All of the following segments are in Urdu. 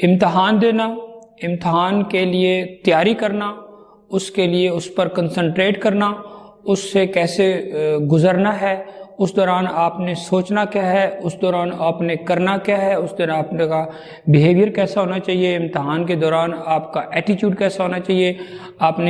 امتحان دینا، امتحان کے لیے تیاری کرنا، اس کے لیے اس پر کنسنٹریٹ کرنا، اس سے کیسے گزرنا ہے، اس دوران آپ نے سوچنا کیا ہے، اس دوران آپ نے کرنا کیا ہے، اس دوران آپ کا بیہیویئر کیسا ہونا چاہیے، امتحان کے دوران آپ کا ایٹیٹیوڈ کیسا ہونا چاہیے، آپ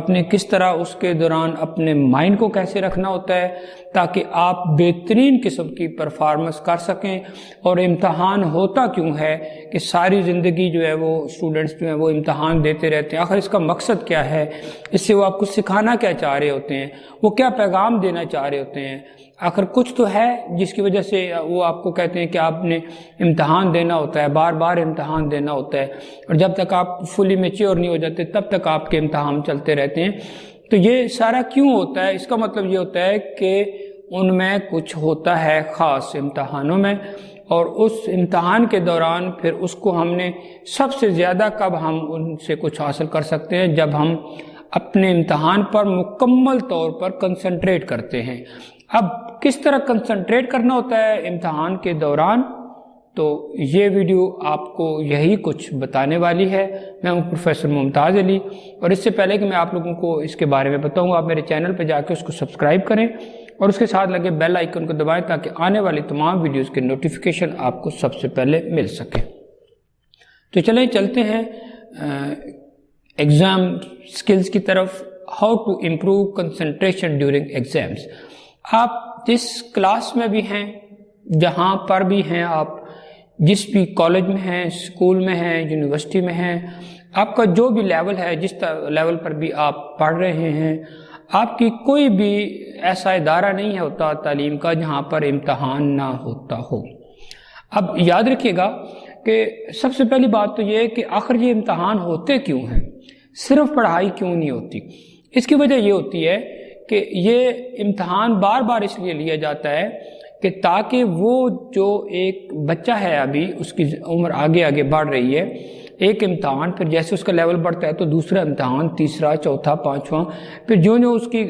نے کس طرح اس کے دوران اپنے مائنڈ کو کیسے رکھنا ہوتا ہے تاکہ آپ بہترین قسم کی پرفارمنس کر سکیں۔ اور امتحان ہوتا کیوں ہے کہ ساری زندگی جو ہے وہ اسٹوڈنٹس جو ہیں وہ امتحان دیتے رہتے ہیں، آخر اس کا مقصد کیا ہے، اس سے وہ آپ کو سکھانا کیا چاہ رہے ہوتے ہیں، وہ کیا پیغام دینا چاہ رہے ہوتے ہیں، آخر کچھ تو ہے جس کی وجہ سے وہ آپ کو کہتے ہیں کہ آپ نے امتحان دینا ہوتا ہے، بار بار امتحان دینا ہوتا ہے، اور جب تک آپ فلی میچیور نہیں ہو جاتے تب تک آپ کے امتحان چلتے رہتے ہیں۔ تو یہ سارا کیوں ہوتا ہے؟ اس کا مطلب یہ ہوتا ہے کہ ان میں کچھ ہوتا ہے خاص امتحانوں میں، اور اس امتحان کے دوران پھر اس کو ہم نے سب سے زیادہ کب ہم ان سے کچھ حاصل کر سکتے ہیں، جب ہم اپنے امتحان پر مکمل طور پر کنسنٹریٹ کرتے ہیں۔ اب کس طرح کنسنٹریٹ کرنا ہوتا ہے امتحان کے دوران، تو یہ ویڈیو آپ کو یہی کچھ بتانے والی ہے۔ میں ہوں پروفیسر ممتاز علی، اور اس سے پہلے کہ میں آپ لوگوں کو اس کے بارے میں بتاؤں، آپ میرے چینل پہ جا کے اس کو سبسکرائب کریں اور اس کے ساتھ لگے بیل آئیکن کو دبائیں تاکہ آنے والی تمام ویڈیوز کے نوٹیفیکیشن آپ کو سب سے پہلے مل سکے۔ تو چلیں چلتے ہیں ایگزام سکلز کی طرف۔ How to improve concentration during exams. آپ جس کلاس میں بھی ہیں، جہاں پر بھی ہیں، آپ جس بھی کالج میں ہیں، اسکول میں ہیں، یونیورسٹی میں ہیں، آپ کا جو بھی لیول ہے، جس لیول پر بھی آپ پڑھ رہے ہیں، آپ کی کوئی بھی ایسا ادارہ نہیں ہوتا تعلیم کا جہاں پر امتحان نہ ہوتا ہو۔ اب یاد رکھیے گا کہ سب سے پہلی بات تو یہ ہے کہ آخر یہ امتحان ہوتے کیوں ہیں، صرف پڑھائی کیوں نہیں ہوتی؟ اس کی وجہ یہ ہوتی ہے کہ یہ امتحان بار بار اس لیے لیا جاتا ہے کہ تاکہ وہ جو ایک بچہ ہے، ابھی اس کی عمر آگے آگے بڑھ رہی ہے، ایک امتحان، پھر جیسے اس کا لیول بڑھتا ہے تو دوسرا امتحان، تیسرا، چوتھا، پانچواں، پھر جو اس کی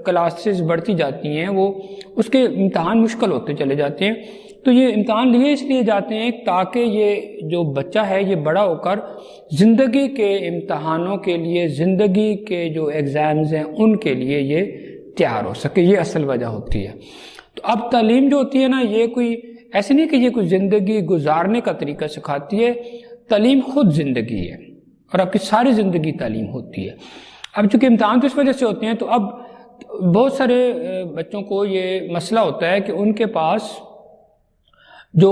کلاسز بڑھتی جاتی ہیں وہ اس کے امتحان مشکل ہوتے چلے جاتے ہیں۔ تو یہ امتحان لیے اس لیے جاتے ہیں تاکہ یہ جو بچہ ہے یہ بڑا ہو کر زندگی کے امتحانوں کے لیے، زندگی کے جو ایگزامز ہیں ان کے لیے یہ تیار ہو سکے۔ یہ اصل وجہ ہوتی ہے۔ تو اب تعلیم جو ہوتی ہے نا، یہ کوئی ایسے نہیں کہ یہ کوئی زندگی گزارنے کا طریقہ سکھاتی ہے، تعلیم خود زندگی ہے، اور آپ کی ساری زندگی تعلیم ہوتی ہے۔ اب چونکہ امتحان تو اس وجہ سے ہوتے ہیں، تو اب بہت سارے بچوں کو یہ مسئلہ ہوتا ہے کہ ان کے پاس جو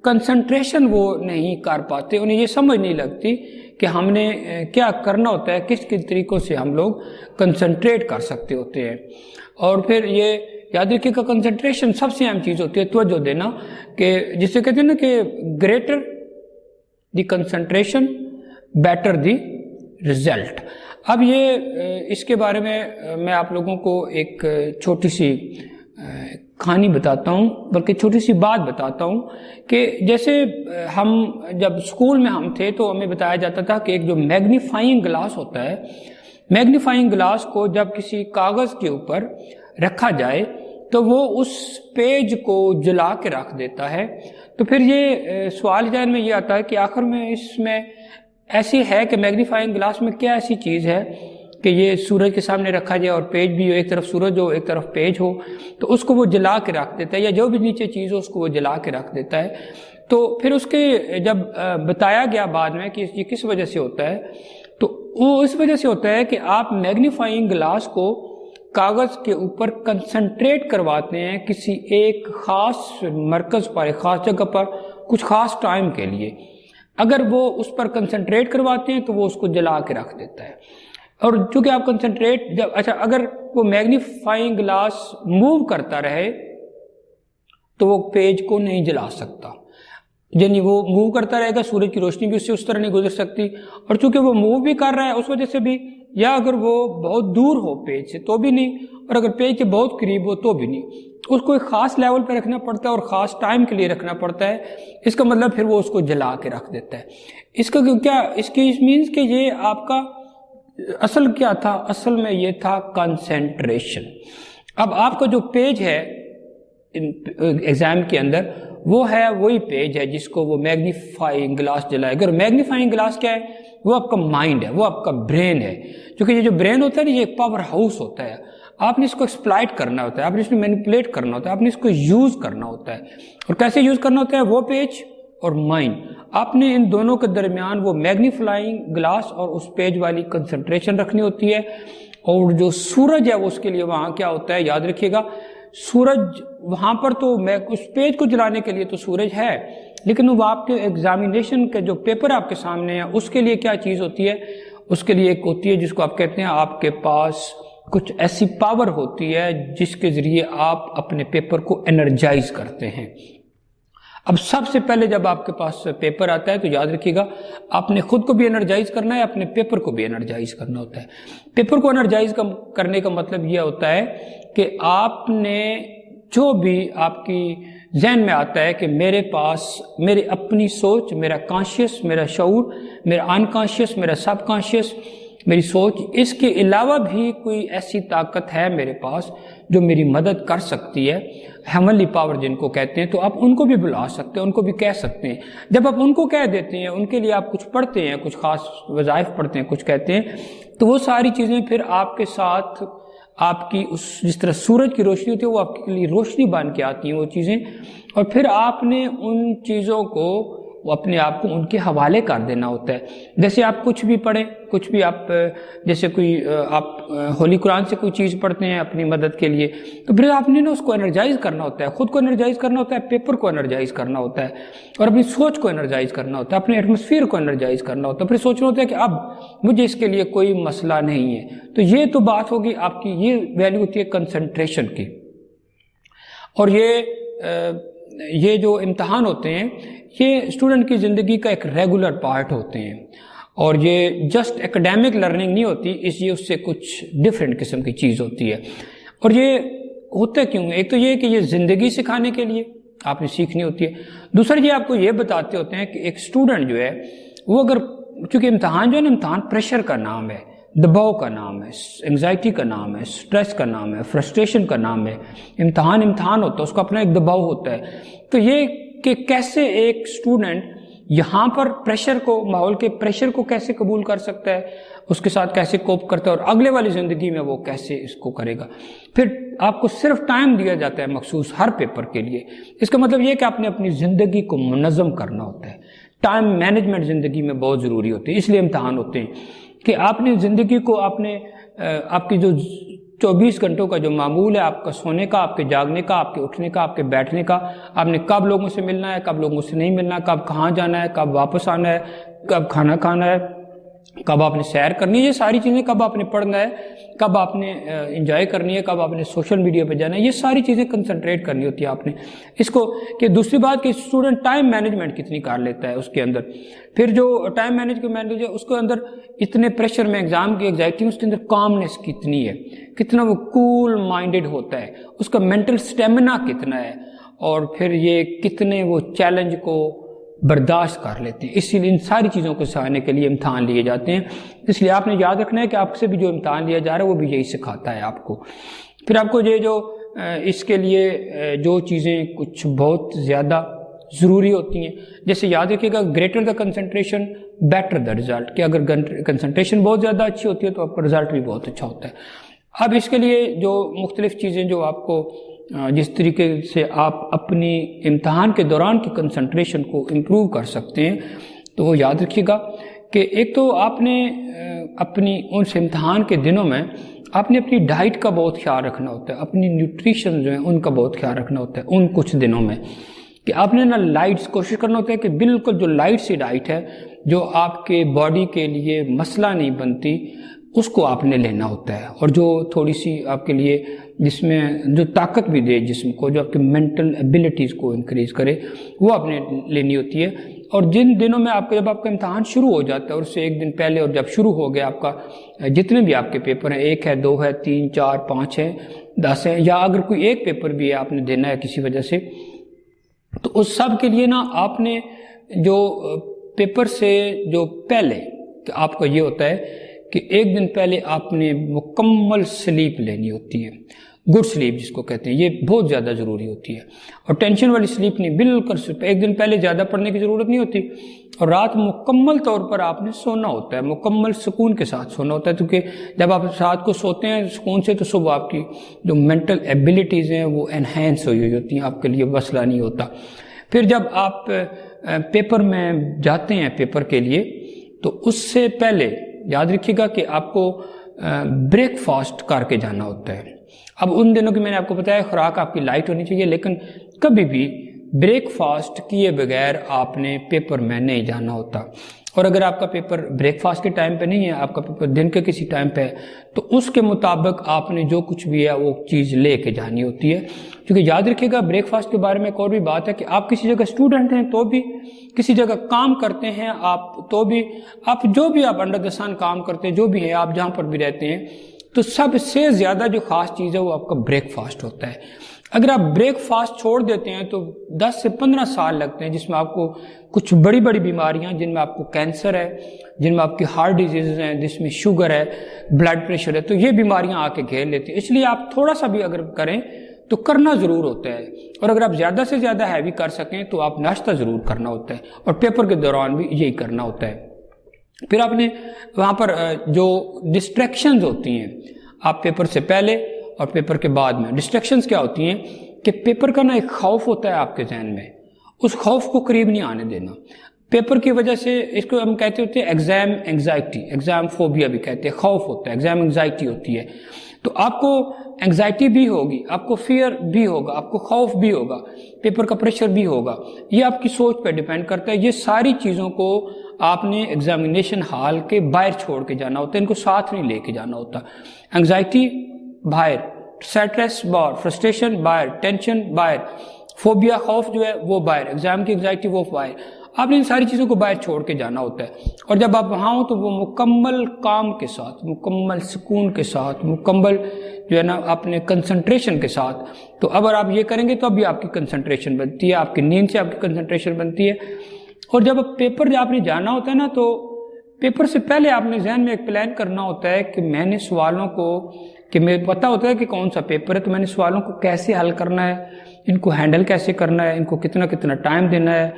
کنسنٹریشن وہ نہیں کر پاتے، انہیں یہ سمجھ نہیں لگتی کہ ہم نے کیا کرنا ہوتا ہے، کس کس طریقوں سے ہم لوگ کنسنٹریٹ کر سکتے ہوتے ہیں۔ اور پھر یہ یاد رکھیے کہ کنسنٹریشن سب سے اہم چیز ہوتی ہے، توجہ دینا، کہ جسے کہتے ہیں نا کہ greater the concentration better the result. اب یہ اس کے بارے میں میں آپ لوگوں کو ایک چھوٹی سی کہانی بتاتا ہوں، بلکہ چھوٹی سی بات بتاتا ہوں کہ جیسے ہم جب اسکول میں ہم تھے تو ہمیں بتایا جاتا تھا کہ ایک جو میگنیفائنگ گلاس ہوتا ہے، میگنیفائنگ گلاس کو جب کسی کاغذ کے اوپر رکھا جائے تو وہ اس پیج کو جلا کے رکھ دیتا ہے۔ تو پھر یہ سوال ذہن میں یہ آتا ہے کہ آخر میں اس میں ایسی ہے کہ میگنیفائنگ گلاس میں کیا ایسی چیز ہے کہ یہ سورج کے سامنے رکھا جائے اور پیج بھی ہو، ایک طرف سورج ہو ایک طرف پیج ہو، تو اس کو وہ جلا کے رکھ دیتا ہے، یا جو بھی نیچے چیز ہو اس کو وہ جلا کے رکھ دیتا ہے۔ تو پھر اس کے جب بتایا گیا بعد میں کہ یہ کس وجہ سے ہوتا ہے، تو وہ اس وجہ سے ہوتا ہے کہ آپ میگنیفائنگ گلاس کو کاغذ کے اوپر کنسنٹریٹ کرواتے ہیں کسی ایک خاص مرکز پر، ایک خاص جگہ پر، کچھ خاص ٹائم کے لیے۔ اگر وہ اس پر کنسنٹریٹ کرواتے ہیں تو وہ اس کو جلا کے رکھ دیتا ہے۔ اور چونکہ آپ کنسنٹریٹ اگر وہ میگنیفائنگ گلاس موو کرتا رہے تو وہ پیج کو نہیں جلا سکتا، یعنی وہ موو کرتا رہے گا، سورج کی روشنی بھی اس سے اس طرح نہیں گزر سکتی، اور چونکہ وہ موو بھی کر رہا ہے اس وجہ سے بھی، یا اگر وہ بہت دور ہو پیج سے تو بھی نہیں، اور اگر پیج کے بہت قریب ہو تو بھی نہیں، اس کو ایک خاص لیول پہ رکھنا پڑتا ہے اور خاص ٹائم کے لیے رکھنا پڑتا ہے۔ اس کا مطلب پھر وہ اس کو جلا کے رکھ دیتا ہے۔ اس کا کیا اس مینس کہ یہ آپ کا اصل کیا تھا؟ اصل میں یہ تھا کنسنٹریشن۔ اب آپ کا جو پیج ہے ایگزام کے اندر وہ ہے وہی پیج ہے جس کو وہ میگنیفائنگ گلاس جلائے گا. اور میگنیفائنگ گلاس کیا ہے؟ وہ آپ کا مائنڈ ہے, وہ آپ کا برین ہے. کیونکہ یہ جو برین ہوتا ہے نا, یہ ایک پاور ہاؤس ہوتا ہے. آپ نے اس کو ایکسپلائٹ کرنا ہوتا ہے, آپ نے اس کو مینیپولیٹ کرنا ہوتا ہے, آپ نے اس کو یوز کرنا ہوتا ہے. اور کیسے یوز کرنا ہوتا ہے؟ وہ پیج اور مائنڈ, آپ نے ان دونوں کے درمیان وہ میگنیفائنگ گلاس اور اس پیج والی کنسنٹریشن رکھنی ہوتی ہے. اور جو سورج ہے وہ اس کے لیے وہاں کیا ہوتا ہے, یاد رکھیے گا, سورج وہاں پر تو اس پیج کو جلانے کے لیے تو سورج ہے, لیکن وہ آپ کے ایگزامینیشن کے جو پیپر آپ کے سامنے ہے اس کے لیے کیا چیز ہوتی ہے؟ اس کے لیے ایک ہوتی ہے جس کو آپ کہتے ہیں, آپ کے پاس کچھ ایسی پاور ہوتی ہے جس کے ذریعے آپ اپنے پیپر کو انرجائز کرتے ہیں. اب سب سے پہلے جب آپ کے پاس پیپر آتا ہے تو یاد رکھیے گا, آپ نے خود کو بھی انرجائز کرنا ہے, اپنے پیپر کو بھی انرجائز کرنا ہوتا ہے. پیپر کو انرجائز کرنے کا مطلب یہ ہوتا ہے کہ آپ نے جو بھی آپ کی ذہن میں آتا ہے کہ میرے پاس میری اپنی سوچ, میرا کانشیس, میرا شعور, میرا انکانشیس, میرا سب کانشیس, میری سوچ, اس کے علاوہ بھی کوئی ایسی طاقت ہے میرے پاس جو میری مدد کر سکتی ہے, ہیونلی پاور جن کو کہتے ہیں, تو آپ ان کو بھی بلا سکتے ہیں, ان کو بھی کہہ سکتے ہیں. جب آپ ان کو کہہ دیتے ہیں, ان کے لیے آپ کچھ پڑھتے ہیں, کچھ خاص وظائف پڑھتے ہیں, کچھ کہتے ہیں, تو وہ ساری چیزیں پھر آپ کے ساتھ آپ کی جس طرح سورج کی روشنی ہوتی ہے وہ آپ کے لیے روشنی بن کے آتی ہیں وہ چیزیں, اور پھر آپ نے ان چیزوں کو وہ اپنے آپ کو ان کے حوالے کر دینا ہوتا ہے. جیسے آپ کچھ بھی پڑھیں, کچھ بھی آپ جیسے کوئی آپ ہولی قرآن سے کوئی چیز پڑھتے ہیں اپنی مدد کے لیے, تو پھر آپ نے نا اس کو انرجائز کرنا ہوتا ہے, خود کو انرجائز کرنا ہوتا ہے, پیپر کو انرجائز کرنا ہوتا ہے, اور اپنی سوچ کو انرجائز کرنا ہوتا ہے, اپنے ایٹماسفیئر کو انرجائز کرنا ہوتا ہے. پھر سوچنا ہوتا ہے کہ اب مجھے اس کے لیے کوئی مسئلہ نہیں ہے. تو یہ تو بات ہوگی آپ کی, یہ ویلیو ہوتی ہے کنسنٹریشن کی. اور یہ جو امتحان ہوتے ہیں یہ اسٹوڈنٹ کی زندگی کا ایک ریگولر پارٹ ہوتے ہیں, اور یہ جسٹ ایکڈیمک لرننگ نہیں ہوتی, اس سے کچھ ڈفرینٹ قسم کی چیز ہوتی ہے. اور یہ ہوتا کیوں ہے؟ ایک تو یہ کہ یہ زندگی سکھانے کے لیے آپ نے سیکھنی ہوتی ہے. دوسرا یہ آپ کو یہ بتاتے ہوتے ہیں کہ ایک اسٹوڈنٹ جو ہے وہ اگر, چونکہ امتحان جو ہے نا, امتحان پریشر کا نام ہے, دباؤ کا نام ہے, انگزائٹی کا نام ہے, سٹریس کا نام ہے, فرسٹریشن کا نام ہے. امتحان ہوتا ہے, اس کا اپنا ایک دباؤ ہوتا ہے. تو یہ کہ کیسے ایک اسٹوڈنٹ یہاں پر پریشر کو, ماحول کے پریشر کو کیسے قبول کر سکتا ہے, اس کے ساتھ کیسے کوپ کرتا ہے, اور اگلے والی زندگی میں وہ کیسے اس کو کرے گا. پھر آپ کو صرف ٹائم دیا جاتا ہے مخصوص ہر پیپر کے لیے. اس کا مطلب یہ کہ آپ نے اپنی زندگی کو منظم کرنا ہوتا ہے. ٹائم مینجمنٹ زندگی میں بہت ضروری ہوتی ہے, اس لیے امتحان ہوتے ہیں کہ آپ نے زندگی کو, آپ کی جو 24 گھنٹوں کا جو معمول ہے, آپ کا سونے کا, آپ کے جاگنے کا, آپ کے اٹھنے کا, آپ کے بیٹھنے کا, آپ نے کب لوگوں سے ملنا ہے, کب لوگوں سے نہیں ملنا, کب کہاں جانا ہے, کب واپس آنا ہے, کب کھانا کھانا ہے, کب آپ نے سیر کرنی ہے, یہ ساری چیزیں, کب آپ نے پڑھنا ہے, کب آپ نے انجوائے کرنی ہے, کب آپ نے سوشل میڈیا پہ جانا ہے, یہ ساری چیزیں کنسنٹریٹ کرنی ہوتی ہے آپ نے اس کو. کہ دوسری بات کہ اسٹوڈنٹ ٹائم مینجمنٹ کتنی کر لیتا ہے اس کے اندر. پھر جو ٹائم مینجمنٹ ہے اس کے اندر اتنے پریشر میں ایگزام کی انگزائٹی, اس کے اندر کامنس کتنی ہے, کتنا وہ کول مائنڈڈ ہوتا ہے, اس کا مینٹل سٹیمنا کتنا ہے, اور پھر یہ کتنے وہ چیلنج کو برداشت کر لیتے ہیں. اسی لیے ان ساری چیزوں کو سکھانے کے لیے امتحان لیے جاتے ہیں. اس لیے آپ نے یاد رکھنا ہے کہ آپ سے بھی جو امتحان لیا جا رہا ہے وہ بھی یہی سکھاتا ہے آپ کو. پھر آپ کو یہ جو اس کے لیے جو چیزیں کچھ بہت زیادہ ضروری ہوتی ہیں, جیسے یاد رکھیے گا, greater the concentration better the result, کہ اگر کنسنٹریشن بہت زیادہ اچھی ہوتی ہے تو آپ کا رزلٹ بھی بہت اچھا ہوتا ہے. اب اس کے لیے جو مختلف چیزیں جو آپ کو, جس طریقے سے آپ اپنی امتحان کے دوران کی کنسنٹریشن کو امپروو کر سکتے ہیں, تو وہ یاد رکھیے گا کہ ایک تو آپ نے اپنی اس امتحان کے دنوں میں آپ نے اپنی ڈائٹ کا بہت خیال رکھنا ہوتا ہے, اپنی نیوٹریشن جو ہیں ان کا بہت خیال رکھنا ہوتا ہے ان کچھ دنوں میں, کہ آپ نے نا لائٹس کوشش کرنا ہوتا ہے کہ بالکل جو لائٹ سی ڈائٹ ہے جو آپ کے باڈی کے لیے مسئلہ نہیں بنتی اس کو آپ نے لینا ہوتا ہے, اور جو تھوڑی سی آپ کے لیے جس میں جو طاقت بھی دے جسم کو, جو آپ کے مینٹل ایبلٹیز کو انکریز کرے, وہ آپ نے لینی ہوتی ہے. اور جن دنوں میں جب آپ کا امتحان شروع ہو جاتا ہے اور اس سے ایک دن پہلے, اور جب شروع ہو گیا آپ کا جتنے بھی آپ کے پیپر ہیں, 1 ہے 2 ہے 3 4 5 ہے 10 ہے, یا اگر کوئی ایک پیپر بھی ہے آپ نے دینا ہے کسی وجہ سے, تو اس سب کے لیے نا آپ نے جو پیپر سے جو پہلے کہ آپ کا یہ ہوتا ہے کہ ایک دن پہلے آپ نے مکمل سلیپ لینی ہوتی ہے. گڈ سلیپ جس کو کہتے ہیں، یہ بہت زیادہ ضروری ہوتی ہے. اور ٹینشن والی سلیپ نہیں، بالکل ایک دن پہلے زیادہ پڑھنے کی ضرورت نہیں ہوتی، اور رات مکمل طور پر آپ نے سونا ہوتا ہے، مکمل سکون کے ساتھ سونا ہوتا ہے، کیونکہ جب آپ رات کو سوتے ہیں سکون سے تو صبح آپ کی جو مینٹل ایبیلٹیز ہیں وہ انہینس ہوئی ہوتی ہیں، آپ کے لیے مسئلہ نہیں ہوتا. پھر جب آپ پیپر میں جاتے ہیں پیپر کے لیے تو اس سے پہلے یاد رکھیے گا کہ آپ کو بریک فاسٹ کر کے جانا ہوتا ہے. اب ان دنوں کی میں نے آپ کو بتایا خوراک آپ کی لائٹ ہونی چاہیے، لیکن کبھی بھی بریک فاسٹ کیے بغیر آپ نے پیپر میں نہیں جانا ہوتا. اور اگر آپ کا پیپر بریک فاسٹ کے ٹائم پہ نہیں ہے، آپ کا پیپر دن کے کسی ٹائم پہ ہے، تو اس کے مطابق آپ نے جو کچھ بھی ہے وہ چیز لے کے جانی ہوتی ہے. کیونکہ یاد رکھیے گا بریک فاسٹ کے بارے میں ایک اور بھی بات ہے کہ آپ کسی جگہ اسٹوڈنٹ ہیں تو بھی، کسی جگہ کام کرتے ہیں آپ تو بھی، آپ جو بھی آپ انڈر دا سن کام کرتے ہیں، جو بھی ہے آپ جہاں پر بھی رہتے ہیں، تو سب سے زیادہ جو خاص چیز ہے وہ آپ کا بریک فاسٹ ہوتا ہے. اگر آپ بریک فاسٹ چھوڑ دیتے ہیں تو 10 سے 15 سال لگتے ہیں، جس میں آپ کو کچھ بڑی بڑی بیماریاں، جن میں آپ کو کینسر ہے، جن میں آپ کی ہارٹ ڈیزیز ہیں، جس میں شوگر ہے، بلڈ پریشر ہے، تو یہ بیماریاں آ کے گھیر لیتی ہیں. اس لیے آپ تھوڑا سا بھی اگر کریں تو کرنا ضرور ہوتا ہے، اور اگر آپ زیادہ سے زیادہ ہیوی کر سکیں تو آپ ناشتہ ضرور کرنا ہوتا ہے، اور پیپر کے دوران بھی یہی کرنا ہوتا ہے. پھر آپ نے وہاں پر جو ڈسٹریکشنز ہوتی ہیں، آپ پیپر سے پہلے اور پیپر کے بعد میں ڈسٹریکشنز کیا ہوتی ہیں کہ پیپر کا ایک خوف ہوتا ہے آپ کے ذہن میں، اس خوف کو قریب نہیں آنے دینا. پیپر کی وجہ سے اس کو ہم کہتے ہوتے ہیں ایگزام انگزائٹی، ایگزام فوبیا بھی کہتے ہیں، خوف ہوتا ہے، ایگزام انگزائٹی ہوتی ہے. تو آپ کو انگزائٹی بھی ہوگی، آپ کو فیئر بھی ہوگا، آپ کو خوف بھی ہوگا، پیپر کا پریشر بھی ہوگا. یہ آپ کی سوچ پہ ڈیپینڈ کرتا ہے. یہ ساری چیزوں کو آپ نے ایگزامینیشن ہال کے باہر چھوڑ کے جانا ہوتا ہے، ان کو ساتھ نہیں لے کے جانا ہوتا. انگزائٹی باہر، اسٹریس باہر، فرسٹریشن باہر، ٹینشن باہر، فوبیا خوف جو ہے وہ باہر، ایگزام کی انگزائٹی وہ باہر. آپ نے ان ساری چیزوں کو باہر چھوڑ کے جانا ہوتا ہے. اور جب آپ وہاں ہوں تو وہ مکمل کام کے ساتھ، مکمل سکون کے ساتھ، مکمل جو ہے نا اپنے کنسنٹریشن کے ساتھ. تو اگر آپ یہ کریں گے تو اب بھی آپ کی کنسنٹریشن بنتی ہے، آپ کی نیند سے آپ کی کنسنٹریشن بنتی ہے. اور جب پیپر جب آپ نے جانا ہوتا ہے نا تو پیپر سے پہلے آپ نے ذہن میں ایک پلان کرنا ہوتا ہے کہ میں نے سوالوں کو، کہ مجھے پتہ ہوتا ہے کہ کون سا پیپر ہے، تو میں نے سوالوں کو کیسے حل کرنا ہے، ان کو ہینڈل کیسے کرنا ہے، ان کو کتنا کتنا ٹائم دینا ہے.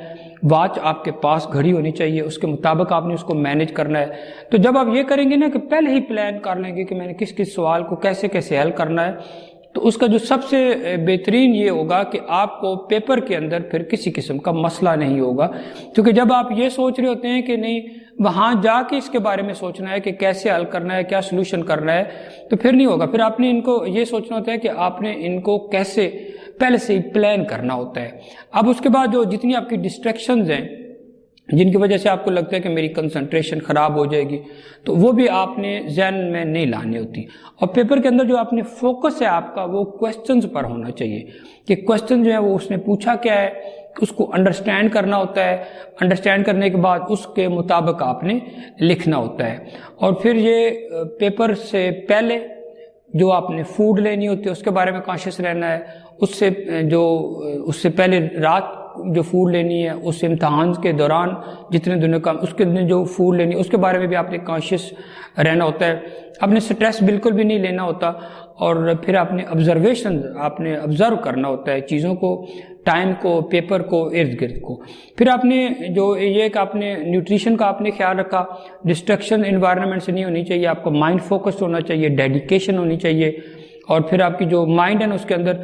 واچ آپ کے پاس گھڑی ہونی چاہیے، اس کے مطابق آپ نے اس کو مینیج کرنا ہے. تو جب آپ یہ کریں گے نا کہ پہلے ہی پلان کر لیں گے کہ میں نے کس کس سوال کو کیسے کیسے حل کرنا ہے، تو اس کا جو سب سے بہترین یہ ہوگا کہ آپ کو پیپر کے اندر پھر کسی قسم کا مسئلہ نہیں ہوگا. کیونکہ جب آپ یہ سوچ رہے ہوتے ہیں کہ نہیں وہاں جا کے اس کے بارے میں سوچنا ہے کہ کیسے حل کرنا ہے، کیا سلوشن کرنا ہے، تو پھر نہیں ہوگا. پھر آپ نے ان کو یہ سوچنا ہوتا ہے کہ آپ نے ان کو کیسے پہلے سے ہی پلان کرنا ہوتا ہے. اب اس کے بعد جو جتنی آپ کی ڈسٹریکشنز ہیں جن کی وجہ سے آپ کو لگتا ہے کہ میری کنسنٹریشن خراب ہو جائے گی، تو وہ بھی آپ نے ذہن میں نہیں لانی ہوتی. اور پیپر کے اندر جو آپ نے فوکس ہے آپ کا وہ کویسچنز پر ہونا چاہیے کہ کویسچن جو ہے وہ اس نے پوچھا کیا ہے، اس کو انڈرسٹینڈ کرنا ہوتا ہے. انڈرسٹینڈ کرنے کے بعد اس کے مطابق آپ نے لکھنا ہوتا ہے. اور پھر یہ پیپر سے پہلے جو آپ نے فوڈ لینی ہوتی ہے اس کے بارے میں کانشیس رہنا ہے. اس سے پہلے رات جو فوڈ لینی ہے، اس امتحان کے دوران جتنے دنوں کا اس کے دن جو فوڈ لینی ہے اس کے بارے میں بھی آپ نے کانشیس رہنا ہوتا ہے. آپ نے سٹریس بالکل بھی نہیں لینا ہوتا. اور پھر آپ نے آبزرویشن آپ نے آبزرو کرنا ہوتا ہے چیزوں کو، ٹائم کو، پیپر کو، ارد گرد کو. پھر آپ نے جو یہ کہ آپ نے نیوٹریشن کا آپ نے خیال رکھا، ڈسٹریکشن انوائرمنٹ سے نہیں ہونی چاہیے، آپ کو مائنڈ فوکس ہونا چاہیے، ڈیڈیکیشن ہونی چاہیے. اور پھر آپ کی جو مائنڈ ہے نا اس کے اندر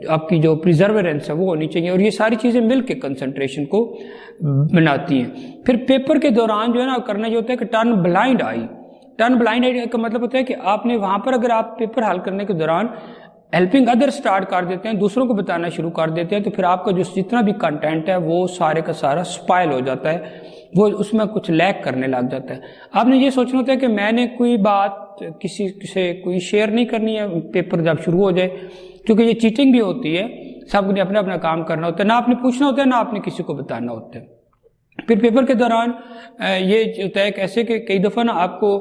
آپ کی جو پریزرورنس ہے وہ ہونی چاہیے. اور یہ ساری چیزیں مل کے کنسنٹریشن کو بناتی ہیں. پھر پیپر کے دوران جو ہے نا کرنا یہ ہوتا ہے کہ ٹرن بلائنڈ آئی. ٹرن بلائنڈ آئی کا مطلب ہوتا ہے کہ آپ نے وہاں پر اگر آپ پیپر حل کرنے کے دوران ہیلپنگ ادر سٹارٹ کر دیتے ہیں، دوسروں کو بتانا شروع کر دیتے ہیں، تو پھر آپ کا جو جتنا بھی کنٹینٹ ہے وہ سارے کا سارا سپائل ہو جاتا ہے، وہ اس میں کچھ لیک کرنے لگ جاتا ہے. آپ نے یہ سوچنا ہوتا ہے کہ میں نے کوئی بات کسی سے کوئی شیئر نہیں کرنی ہے پیپر جب شروع ہو جائے، کیونکہ یہ چیٹنگ بھی ہوتی ہے. سب نے اپنا اپنا کام کرنا ہوتا ہے، نہ آپ نے پوچھنا ہوتا ہے نہ آپ نے کسی کو بتانا ہوتا ہے. پھر پیپر کے دوران یہ ہوتا ہے کیسے کہ کئی دفعہ نا آپ کو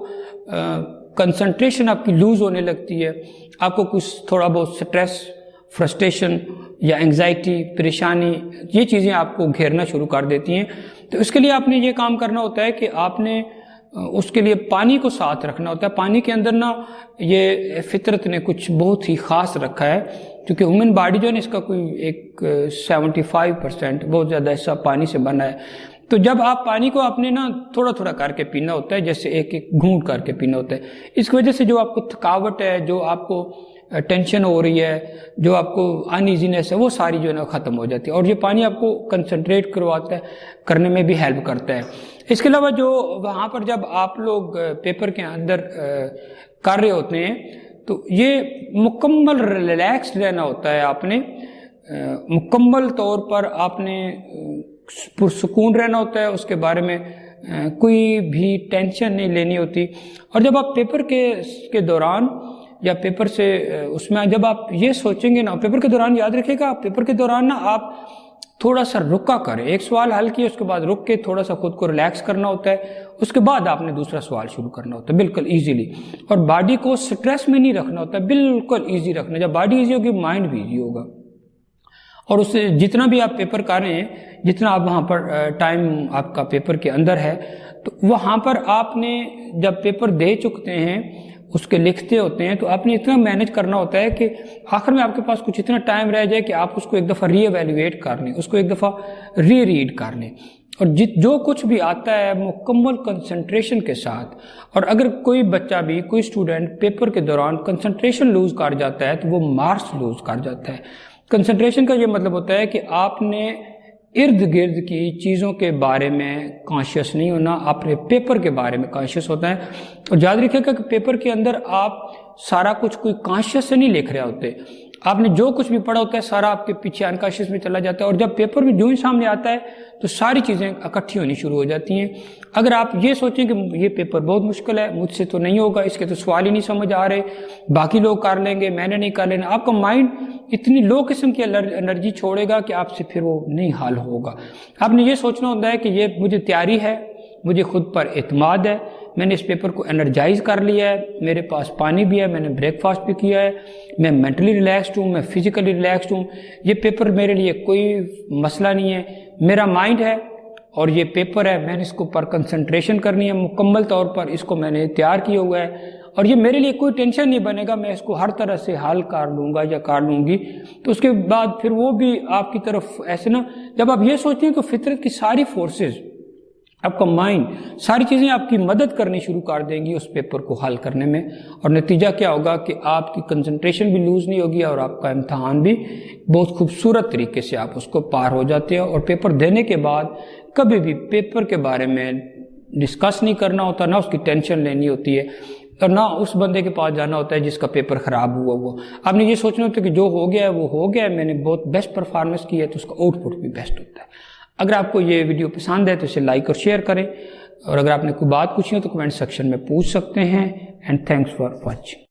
کنسنٹریشن آپ کی لوز ہونے لگتی ہے، آپ کو کچھ تھوڑا بہت سٹریس، فرسٹریشن یا انگزائٹی، پریشانی، یہ چیزیں آپ کو گھیرنا شروع کر دیتی ہیں. تو اس کے لیے آپ نے یہ کام کرنا ہوتا ہے کہ آپ نے اس کے لیے پانی کو ساتھ رکھنا ہوتا ہے. پانی کے اندر نا یہ فطرت نے کچھ بہت ہی خاص رکھا ہے، کیونکہ ہیومن باڈی جو ہے نا اس کا کوئی ایک 75% بہت زیادہ حصہ پانی سے بنا ہے. تو جب آپ پانی کو آپ نے نا تھوڑا تھوڑا کر کے پینا ہوتا ہے، جیسے ایک ایک گھونٹ کر کے پینا ہوتا ہے. اس کی وجہ سے جو آپ کو تھکاوٹ ہے، جو آپ کو ٹینشن ہو رہی ہے، جو آپ کو ان ایزینس ہے، وہ ساری جو ہے نا ختم ہو جاتی ہے. اور یہ پانی آپ کو کنسنٹریٹ کرواتا ہے، کرنے میں بھی ہیلپ کرتا ہے. اس کے علاوہ جو وہاں پر جب آپ لوگ پیپر کے اندر کر رہے ہوتے ہیں تو یہ مکمل ریلیکس رہنا ہوتا ہے. آپ نے مکمل طور پر آپ نے پرسکون رہنا ہوتا ہے، اس کے بارے میں کوئی بھی ٹینشن نہیں لینی ہوتی. اور جب آپ پیپر کے دوران یا پیپر سے اس میں جب آپ یہ سوچیں گے نا، پیپر کے دوران یاد رکھے گا، پیپر کے دوران نا آپ تھوڑا سا رکا کریں. ایک سوال حل کیا، اس کے بعد رک کے تھوڑا سا خود کو ریلیکس کرنا ہوتا ہے. اس کے بعد آپ نے دوسرا سوال شروع کرنا ہوتا ہے بالکل ایزیلی. اور باڈی کو سٹریس میں نہیں رکھنا ہوتا ہے، بالکل ایزی رکھنا. جب باڈی ایزی ہوگی مائنڈ بھی ایزی ہوگا. اور اس سے جتنا بھی آپ پیپر کر رہے ہیں، جتنا آپ وہاں پر ٹائم آپ کا پیپر کے اندر ہے، تو وہاں پر آپ نے جب پیپر دے چکتے ہیں، اس کے لکھتے ہوتے ہیں، تو آپ نے اتنا مینج کرنا ہوتا ہے کہ آخر میں آپ کے پاس کچھ اتنا ٹائم رہ جائے کہ آپ اس کو ایک دفعہ ری ایویلویٹ کر لیں، اس کو ایک دفعہ ری ریڈ کر لیں. اور جو کچھ بھی آتا ہے مکمل کنسنٹریشن کے ساتھ. اور اگر کوئی بچہ بھی، کوئی اسٹوڈنٹ پیپر کے دوران کنسنٹریشن لوز کر جاتا ہے تو وہ مارکس لوز کر جاتا ہے. کنسنٹریشن کا یہ مطلب ہوتا ہے کہ آپ نے ارد گرد کی چیزوں کے بارے میں کانشیس نہیں ہونا، اپنے پیپر کے بارے میں کانشیس ہوتا ہے. اور یاد رکھے گا کہ پیپر کے اندر آپ سارا کچھ کوئی کانشیس سے نہیں لکھ رہے ہوتے. آپ نے جو کچھ بھی پڑھا ہوتا ہے سارا آپ کے پیچھے انکانشیس میں چلا جاتا ہے. اور جب پیپر میں جو ہی سامنے آتا ہے تو ساری چیزیں اکٹھی ہونی شروع ہو جاتی ہیں. اگر آپ یہ سوچیں کہ یہ پیپر بہت مشکل ہے، مجھ سے تو نہیں ہوگا، اس کے تو سوال ہی نہیں سمجھ آ رہے، باقی لوگ کر لیں گے، میں نے نہیں کر لینا، آپ کا مائنڈ اتنی لو قسم کی انرجی چھوڑے گا کہ آپ سے پھر وہ نہیں حل ہوگا. آپ نے یہ سوچنا ہوتا ہے کہ یہ مجھے تیاری ہے، مجھے خود پر اعتماد ہے، میں نے اس پیپر کو انرجائز کر لیا ہے، میرے پاس پانی بھی ہے، میں نے بریک فاسٹ بھی کیا ہے، میں مینٹلی ریلیکسڈ ہوں، میں فزیکلی ریلیکسڈ ہوں، یہ پیپر میرے لیے کوئی مسئلہ نہیں ہے، میرا مائنڈ ہے اور یہ پیپر ہے، میں نے اس کو پر کنسنٹریشن کرنی ہے مکمل طور پر، اس کو میں نے تیار کیا ہوا ہے اور یہ میرے لیے کوئی ٹینشن نہیں بنے گا، میں اس کو ہر طرح سے حل کر لوں گا یا کر لوں گی. تو اس کے بعد پھر وہ بھی آپ کی طرف ایسے نا، جب آپ یہ سوچتے ہیں تو فطرت کی ساری فورسز، آپ کا مائنڈ، ساری چیزیں آپ کی مدد کرنی شروع کر دیں گی اس پیپر کو حل کرنے میں. اور نتیجہ کیا ہوگا کہ آپ کی کنسنٹریشن بھی لوز نہیں ہوگی اور آپ کا امتحان بھی بہت خوبصورت طریقے سے آپ اس کو پار ہو جاتے ہیں. اور پیپر دینے کے بعد کبھی بھی پیپر کے بارے میں ڈسکس نہیں کرنا ہوتا، نہ اس کی ٹینشن لینی ہوتی ہے اور نہ اس بندے کے پاس جانا ہوتا ہے جس کا پیپر خراب ہوا. وہ آپ نے یہ سوچنا ہوتا ہے کہ جو ہو گیا ہے وہ ہو گیا ہے، میں نے بہت بیسٹ پرفارمنس کی ہے تو اس کا آؤٹ پٹ بھی بیسٹ ہوتا ہے. اگر آپ کو یہ ویڈیو پسند ہے تو اسے لائک اور شیئر کریں، اور اگر آپ نے کوئی بات پوچھی ہو تو کمنٹ سیکشن میں پوچھ سکتے ہیں. And thanks for watching.